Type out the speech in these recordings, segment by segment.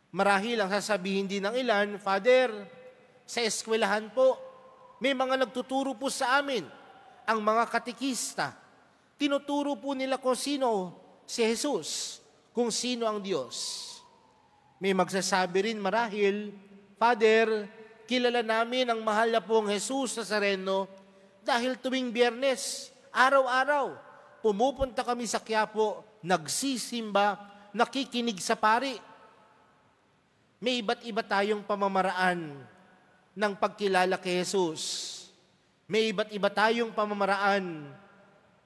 Marahil ang sasabihin din ng ilan, Father, sa eskwelahan po, may mga nagtuturo po sa amin, ang mga katekista. Tinuturo po nila kung sino si Jesus, kung sino ang Diyos. May magsasabi rin marahil, Father, kilala namin ang mahal na pong Jesus Nazareno dahil tuwing Biyernes, araw-araw, pumupunta kami sa Quiapo, nagsisimba, nakikinig sa pari. May iba't iba tayong pamamaraan ng pagkilala kay Jesus. May iba't iba tayong pamamaraan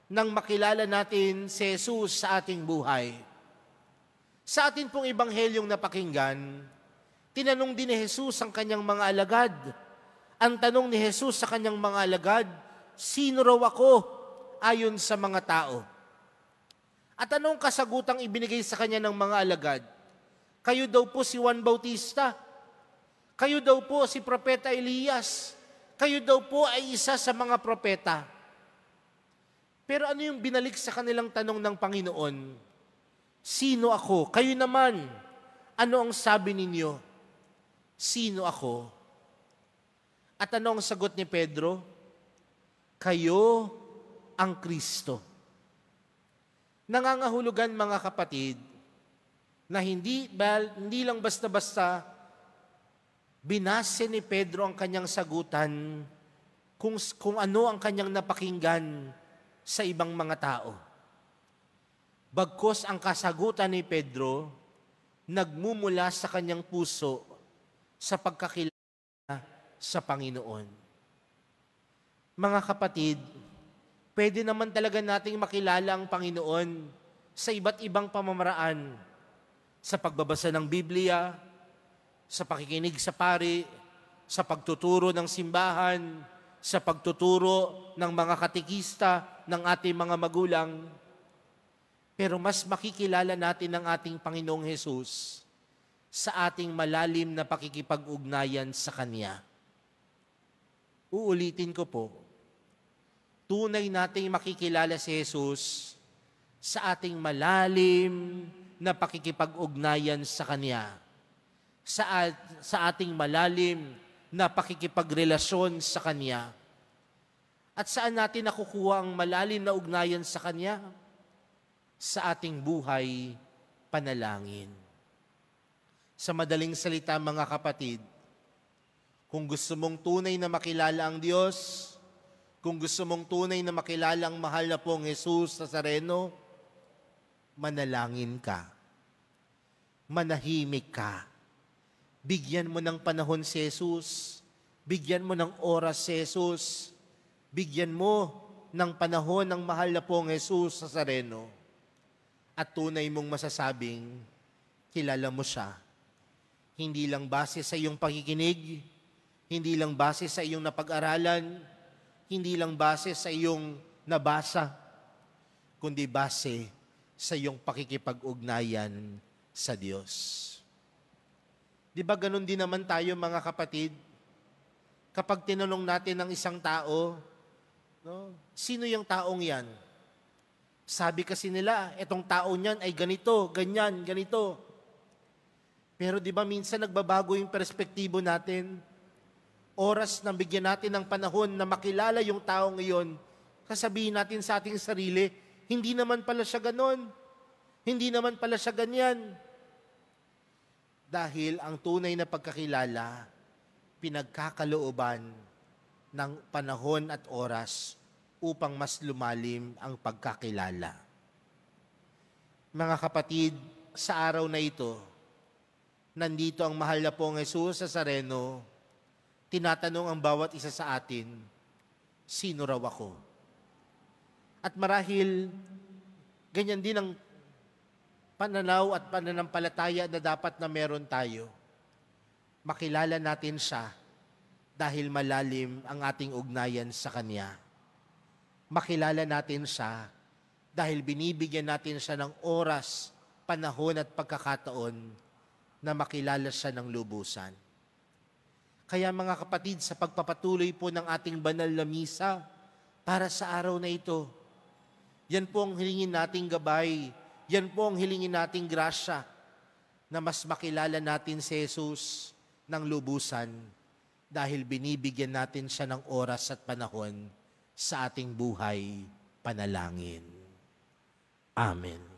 ng makilala natin si Jesus sa ating buhay. Sa atin pong ebanghelyong napakinggan, tinanong din ni Jesus ang kanyang mga alagad. Ang tanong ni Jesus sa kanyang mga alagad, sino raw ako ayon sa mga tao? At anong kasagutang ibinigay sa kanya ng mga alagad? Kayo daw po si Juan Bautista. Kayo daw po si Propeta Elias. Kayo daw po ay isa sa mga propeta. Pero ano yung binalik sa kanilang tanong ng Panginoon? Sino ako? Kayo naman, ano ang sabi ninyo? Sino ako? At ano ang sagot ni Pedro? Kayo ang Kristo. Nangangahulugan mga kapatid, na hindi lang basta-basta binase ni Pedro ang kanyang sagutan kung ano ang kanyang napakinggan sa ibang mga tao. Bagkus ang kasagutan ni Pedro, nagmumula sa kanyang puso sa pagkakilala sa Panginoon. Mga kapatid, pwede naman talaga nating makilala ang Panginoon sa iba't ibang pamamaraan, sa pagbabasa ng Biblia, sa pakikinig sa pari, sa pagtuturo ng simbahan, sa pagtuturo ng mga katekista, ng ating mga magulang. Pero mas makikilala natin ang ating Panginoong Hesus sa ating malalim na pakikipag-ugnayan sa Kanya. Uulitin ko po, tunay nating makikilala si Jesus sa ating malalim na pakikipag-ugnayan sa Kanya, sa ating malalim na pakikipagrelasyon sa Kanya. At saan natin nakukuha ang malalim na ugnayan sa Kanya? Sa ating buhay panalangin. Sa madaling salita mga kapatid, kung gusto mong tunay na makilala ang Diyos, kung gusto mong tunay na makilala ang mahal na pong Jesus Nazareno, manalangin ka. Manahimik ka. Bigyan mo ng panahon si Jesus. Bigyan mo ng oras si Jesus. Bigyan mo ng panahon ng mahal na pong Jesus Nazareno. At tunay mong masasabing, kilala mo siya. Hindi lang base sa iyong pakikinig, hindi lang base sa iyong napag-aralan, hindi lang base sa iyong nabasa, kundi base sa iyong pakikipag-ugnayan sa Diyos. Di ba ganun din naman tayo mga kapatid? Kapag tinanong natin ng isang tao, no, sino yung taong yan? Sabi kasi nila, etong tao niyan ay ganito, ganyan, ganito. Pero di ba minsan nagbabago yung perspektibo natin? Oras na bigyan natin ng panahon na makilala yung taong iyon, sasabihin natin sa ating sarili, hindi naman pala siya ganon. Hindi naman pala siya ganyan. Dahil ang tunay na pagkakilala, pinagkakalooban ng panahon at oras upang mas lumalim ang pagkakilala. Mga kapatid, sa araw na ito, nandito ang mahal na pong Jesus Nazareno, tinatanong ang bawat isa sa atin, sino raw ako? At marahil, ganyan din ang pananaw at pananampalataya na dapat na meron tayo. Makilala natin siya dahil malalim ang ating ugnayan sa Kanya. Makilala natin siya dahil binibigyan natin siya ng oras, panahon at pagkakataon na makilala siya ng lubusan. Kaya mga kapatid, sa pagpapatuloy po ng ating banal na misa para sa araw na ito, yan po ang hilingin nating gabay, yan po ang hilingin nating grasya na mas makilala natin si Jesus ng lubusan dahil binibigyan natin siya ng oras at panahon sa ating buhay panalangin. Amen.